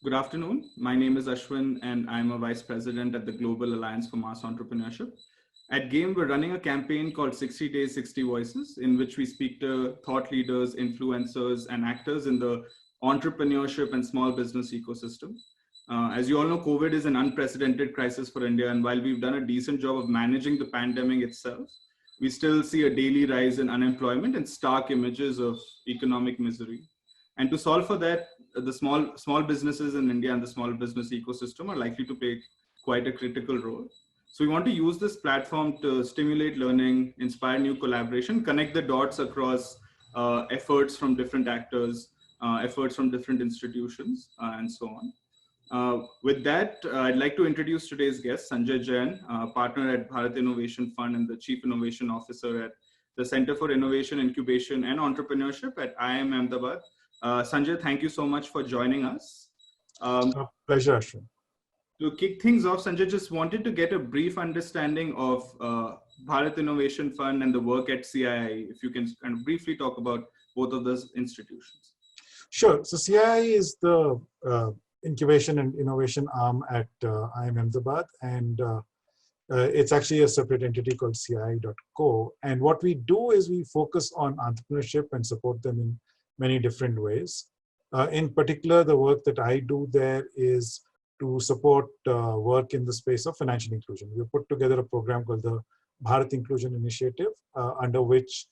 Good afternoon. My name is Ashwin, and I'm a vice president at the Global Alliance for Mass Entrepreneurship. At GAME, we're running a campaign called 60 Days, 60 Voices, in which we speak to thought leaders, influencers, and actors in the entrepreneurship and small business ecosystem. As you all know, COVID is an unprecedented crisis for India, and while we've done a decent job of managing the pandemic itself, we still see a daily rise in unemployment and stark images of economic misery. And to solve for that, the small businesses in India and the small business ecosystem are likely to play quite a critical role. So we want to use this platform to stimulate learning, inspire new collaboration, connect the dots across efforts from different actors, efforts from different institutions, and so on. With that, I'd like to introduce today's guest, Sanjay Jain, partner at Bharat Innovation Fund and the Chief Innovation Officer at the Center for Innovation, Incubation and Entrepreneurship at IIM Ahmedabad. Sanjay, thank you so much for joining us. Pleasure, Ashwin. To kick things off, Sanjay, just wanted to get a brief understanding of Bharat Innovation Fund and the work at CII. If you can kind of briefly talk about both of those institutions. Sure. So CII is the incubation and innovation arm at IIM Ahmedabad, and it's actually a separate entity called CII.co. And what we do is we focus on entrepreneurship and support them in many different ways. In particular, the work that I do there is to support work in the space of financial inclusion. We put together a program called the Bharat Inclusion Initiative, under which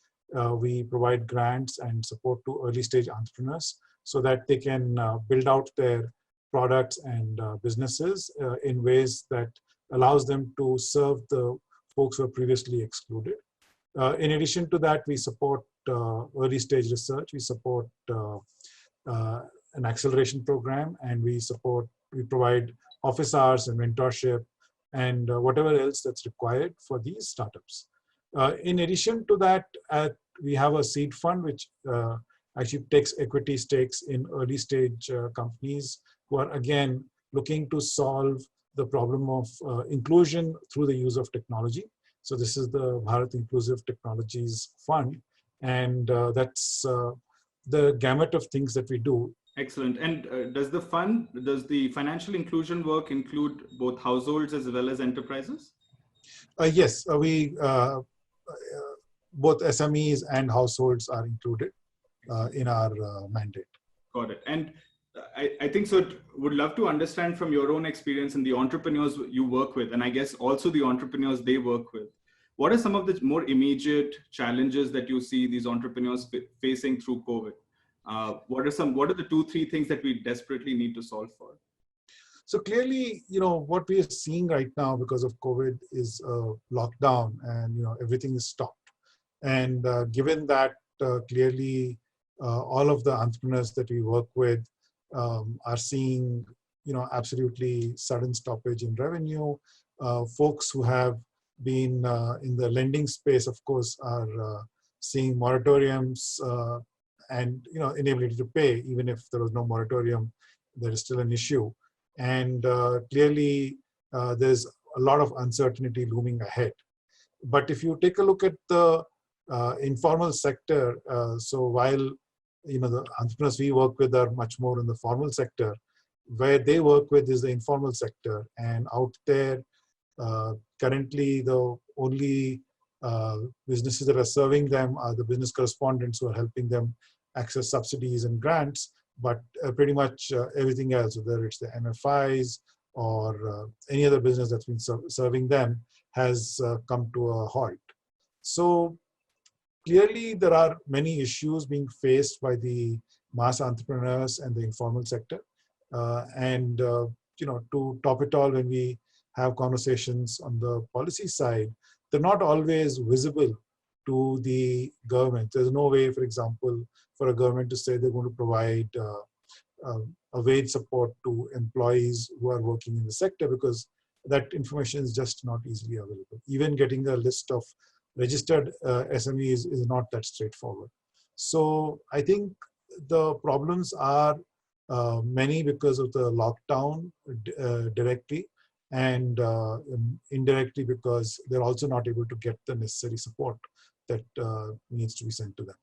we provide grants and support to early stage entrepreneurs so that they can build out their products and businesses in ways that allows them to serve the folks who are previously excluded. In addition to that, we support early stage research, we support an acceleration program, and we provide office hours and mentorship and whatever else that's required for these startups. In addition to that, we have a seed fund which actually takes equity stakes in early stage companies who are again looking to solve the problem of inclusion through the use of technology. So this is the Bharat Inclusive Technologies Fund, and that's the gamut of things that we do. Excellent. And does the financial inclusion work include both households as well as enterprises? Yes, both SMEs and households are included in our mandate. Got it. And I think so. Would love to understand from your own experience and the entrepreneurs you work with, and I guess also the entrepreneurs they work with. What are some of the more immediate challenges that you see these entrepreneurs facing through COVID? What are the 2-3 things that we desperately need to solve for? So clearly, what we are seeing right now because of COVID is lockdown, and everything is stopped. And given that, clearly, all of the entrepreneurs that we work with are seeing, absolutely sudden stoppage in revenue. Folks who have been in the lending space, of course, are seeing moratoriums and inability to pay. Even if there was no moratorium, there is still an issue. And clearly, there's a lot of uncertainty looming ahead. But if you take a look at the informal sector, so while the entrepreneurs we work with are much more in the formal sector, where they work with is the informal sector. And out there, currently, the only businesses that are serving them are the business correspondents who are helping them access subsidies and grants. But pretty much everything else, whether it's the MFIs or any other business that's been serving them, has come to a halt. So clearly, there are many issues being faced by the mass entrepreneurs and the informal sector. To top it all, when we have conversations on the policy side, they're not always visible to the government. There's no way, for example, for a government to say they're going to provide a wage support to employees who are working in the sector, because that information is just not easily available. Even getting a list of registered SMEs is not that straightforward. So I think the problems are many because of the lockdown directly, and indirectly because they're also not able to get the necessary support that needs to be sent to them.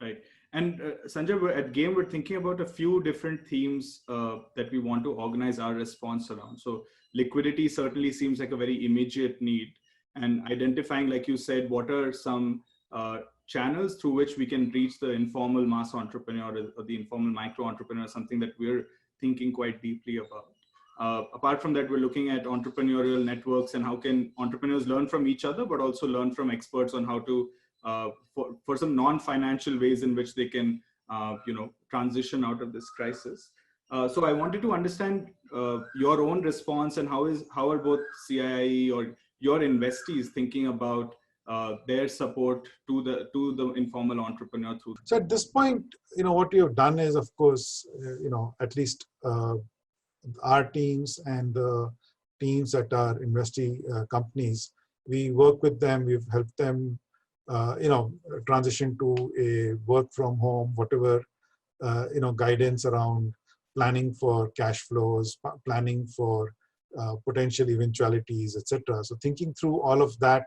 Right. And Sanjay, at GAME, we're thinking about a few different themes that we want to organize our response around. So liquidity certainly seems like a very immediate need, and identifying, like you said, what are some channels through which we can reach the informal mass entrepreneur or the informal micro entrepreneur, something that we're thinking quite deeply about. Apart from that, we're looking at entrepreneurial networks and how can entrepreneurs learn from each other, but also learn from experts on how to for some non-financial ways in which they can, transition out of this crisis. So I wanted to understand your own response and how are both CIIE or your investees thinking about their support to the informal entrepreneur through. So at this point, what we have done is, of course, at least our teams and the teams at our investee companies, we work with them. We've helped them transition to a work from home, whatever, guidance around planning for cash flows, planning for potential eventualities, etc. So thinking through all of that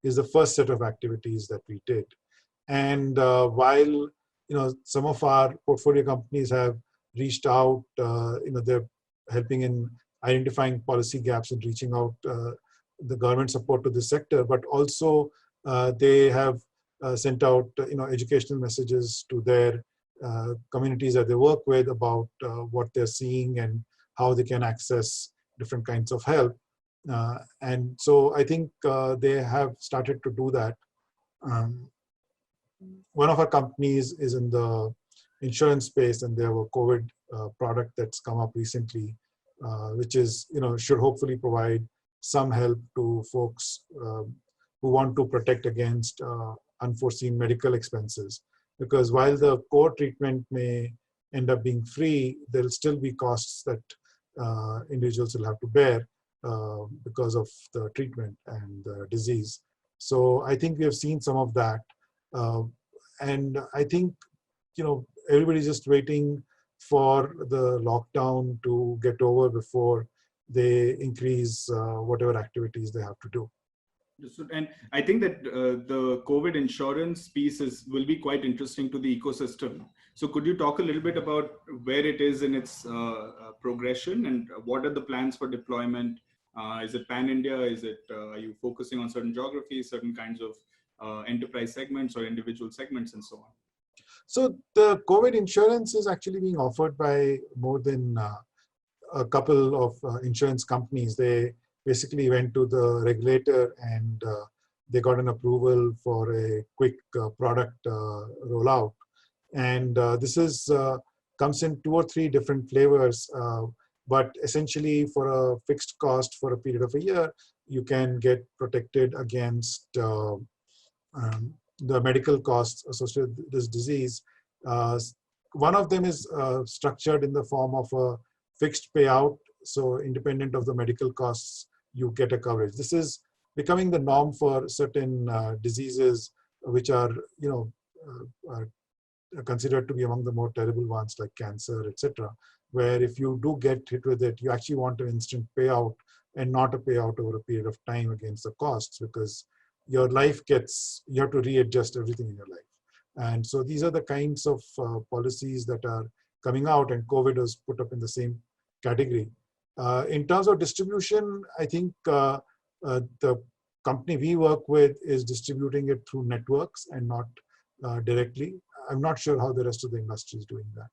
is the first set of activities that we did. And while, some of our portfolio companies have reached out, they're helping in identifying policy gaps and reaching out the government support to this sector, but also they have sent out educational messages to their communities that they work with about what they're seeing and how they can access different kinds of help. And so I think they have started to do that. One of our companies is in the insurance space, and they have a COVID product that's come up recently, which is, should hopefully provide some help to folks who want to protect against unforeseen medical expenses. Because while the core treatment may end up being free, there'll still be costs that individuals will have to bear because of the treatment and the disease. So I think we have seen some of that. And I think, everybody's just waiting for the lockdown to get over before they increase whatever activities they have to do. And I think that the COVID insurance piece will be quite interesting to the ecosystem. So could you talk a little bit about where it is in its progression and what are the plans for deployment? Is it pan-India? Are you focusing on certain geographies, certain kinds of enterprise segments or individual segments and so on? So the COVID insurance is actually being offered by more than a couple of insurance companies. They basically went to the regulator and they got an approval for a quick product rollout. And this comes in 2 or 3 different flavors, but essentially for a fixed cost for a period of a year, you can get protected against the medical costs associated with this disease. One of them is structured in the form of a fixed payout. So independent of the medical costs, you get a coverage. This is becoming the norm for certain diseases which are, considered to be among the more terrible ones like cancer, etc. Where if you do get hit with it, you actually want an instant payout and not a payout over a period of time against the costs, because your life you have to readjust everything in your life. And so these are the kinds of policies that are coming out, and COVID was put up in the same category. In terms of distribution, I think the company we work with is distributing it through networks and not directly. I'm not sure how the rest of the industry is doing that.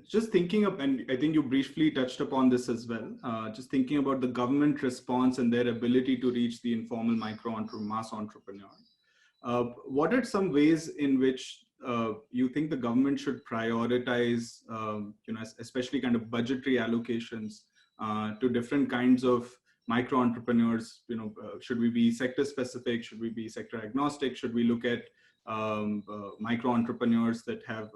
Just thinking of, and I think you briefly touched upon this as well, just thinking about the government response and their ability to reach the informal mass entrepreneur. What are some ways in which you think the government should prioritize, especially kind of budgetary allocations to different kinds of micro entrepreneurs? Should we be sector specific? Should we be sector agnostic? Should we look at micro entrepreneurs that have,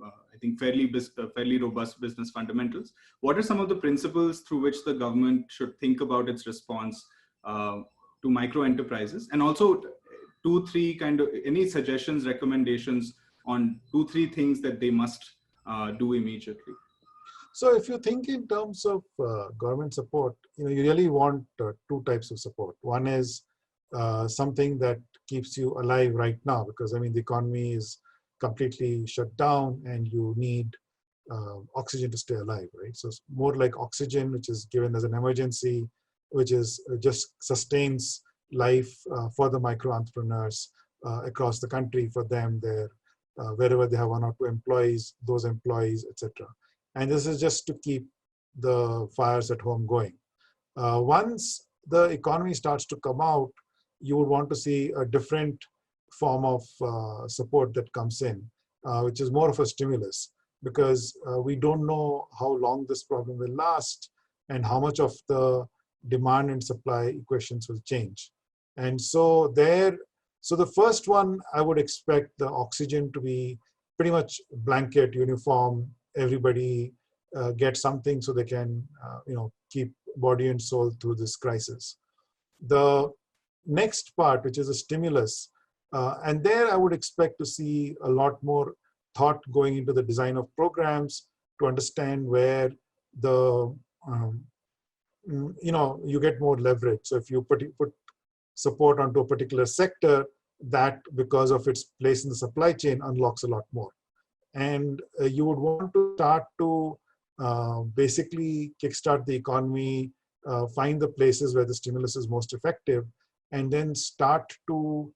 I think, fairly robust business fundamentals? What are some of the principles through which the government should think about its response to micro enterprises? And also 2-3 kind of any suggestions, recommendations on 2-3 things that they must do immediately? So if you think in terms of government support, you really want 2 types of support. One is something that keeps you alive right now, because the economy is completely shut down and you need oxygen to stay alive, right? So it's more like oxygen, which is given as an emergency, which is just sustains life for the micro entrepreneurs across the country, for them, their wherever they have 1 or 2 employees, those employees, etc. And this is just to keep the fires at home going. Once the economy starts to come out, you would want to see a different form of support that comes in, which is more of a stimulus, because we don't know how long this problem will last and how much of the demand and supply equations will change. And so the first one, I would expect the oxygen to be pretty much blanket, uniform. Everybody get something so they can, keep body and soul through this crisis. The next part, which is a stimulus, and there I would expect to see a lot more thought going into the design of programs to understand where the, you get more leverage. So if you put support onto a particular sector, that because of its place in the supply chain unlocks a lot more. And you would want to start to basically kickstart the economy, find the places where the stimulus is most effective, and then start to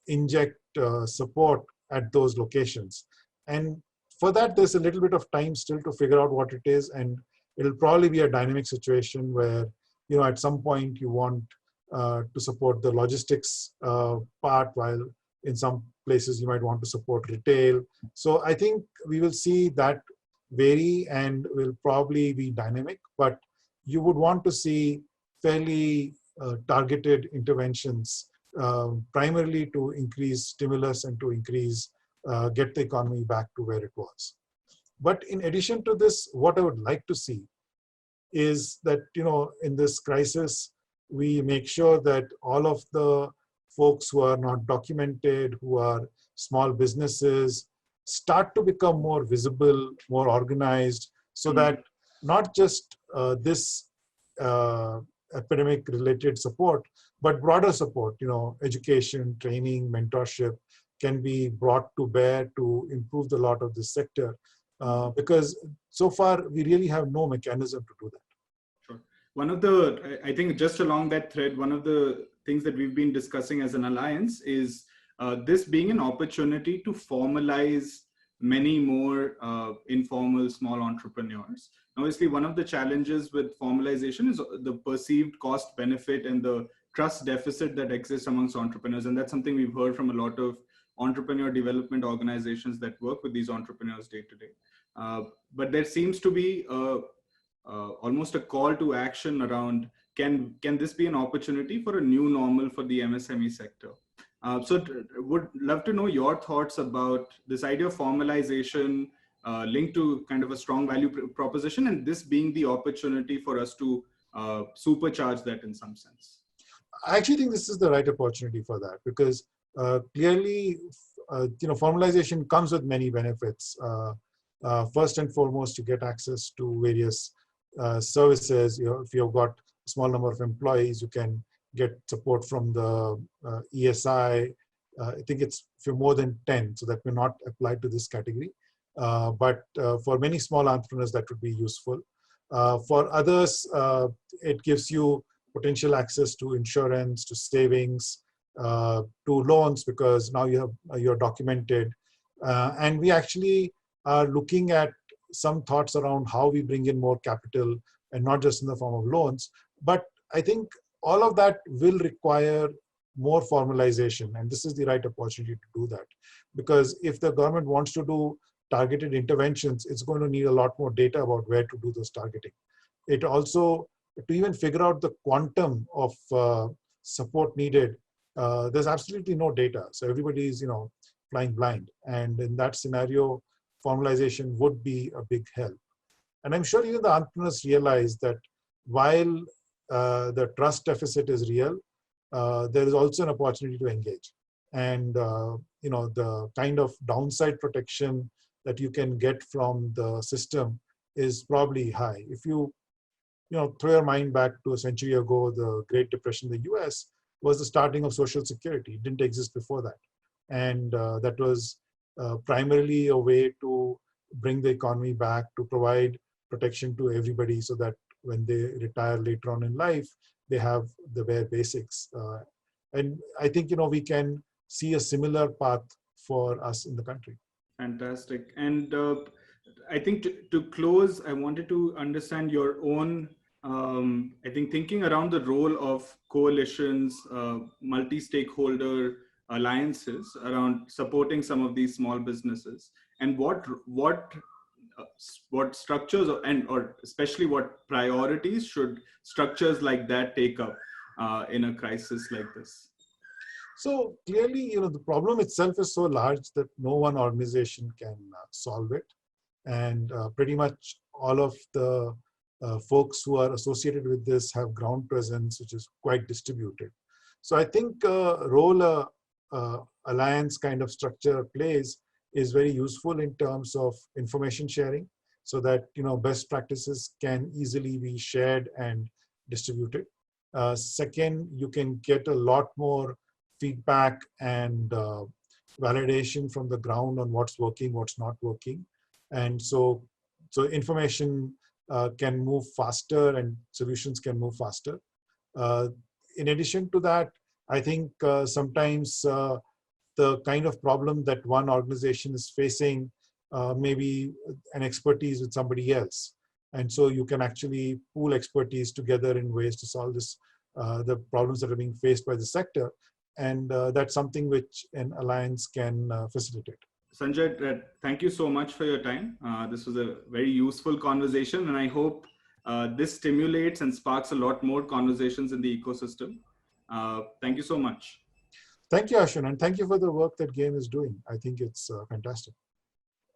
inject support at those locations. And for that, there's a little bit of time still to figure out what it is, and it'll probably be a dynamic situation where, at some point you want to support the logistics part, while in some places you might want to support retail. So I think we will see that vary and will probably be dynamic, but you would want to see fairly targeted interventions, primarily to increase stimulus and to increase, get the economy back to where it was. But in addition to this, what I would like to see is that, in this crisis, we make sure that all of the folks who are not documented, who are small businesses, start to become more visible, more organized, so that not just this epidemic-related support, but broader support, education, training, mentorship can be brought to bear to improve the lot of this sector. Because so far, we really have no mechanism to do that. Sure. I think just along that thread, one of the things that we've been discussing as an alliance is this being an opportunity to formalize many more informal small entrepreneurs. Obviously, one of the challenges with formalization is the perceived cost benefit and the trust deficit that exists amongst entrepreneurs. And that's something we've heard from a lot of entrepreneur development organizations that work with these entrepreneurs day to day. But there seems to be almost a call to action around, can this be an opportunity for a new normal for the MSME sector? So would love to know your thoughts about this idea of formalization linked to kind of a strong value proposition, and this being the opportunity for us to supercharge that in some sense. I actually think this is the right opportunity for that, because clearly, formalization comes with many benefits. First and foremost, you get access to various services. If you've got a small number of employees, you can get support from the ESI. I think it's if you're more than 10, so that may not apply to this category. But for many small entrepreneurs, that would be useful. For others, it gives you potential access to insurance, to savings, to loans, because now you're documented. And we actually are looking at some thoughts around how we bring in more capital, and not just in the form of loans. But I think all of that will require more formalization, and this is the right opportunity to do that. Because if the government wants to do targeted interventions, it's going to need a lot more data about where to do those targeting. It also, to even figure out the quantum of support needed, there's absolutely no data. So everybody's, flying blind. And in that scenario, formalization would be a big help. And I'm sure even the entrepreneurs realize that while the trust deficit is real, there is also an opportunity to engage. And the kind of downside protection that you can get from the system is probably high. If you throw your mind back to a century ago, the Great Depression in the US was the starting of Social Security. It didn't exist before that. And that was primarily a way to bring the economy back, to provide protection to everybody so that when they retire later on in life, they have the bare basics. And I think, we can see a similar path for us in the country. Fantastic. And I think to close, I wanted to understand your own, I think, thinking around the role of coalitions, multi-stakeholder alliances around supporting some of these small businesses, and uh, what structures or especially what priorities should structures like that take up in a crisis like this? So clearly, the problem itself is so large that no one organization can solve it. And pretty much all of the folks who are associated with this have ground presence, which is quite distributed. So I think role alliance kind of structure plays is very useful in terms of information sharing, so that best practices can easily be shared and distributed. Second, you can get a lot more feedback and validation from the ground on what's working, what's not working. And so information can move faster and solutions can move faster. Uh, in addition to that, I think sometimes the kind of problem that one organization is facing maybe an expertise with somebody else. And so you can actually pool expertise together in ways to solve the problems that are being faced by the sector. And that's something which an alliance can facilitate. Sanjay, thank you so much for your time. This was a very useful conversation, and I hope this stimulates and sparks a lot more conversations in the ecosystem. Thank you so much. Thank you, Ashwin, and thank you for the work that GAME is doing. I think it's fantastic.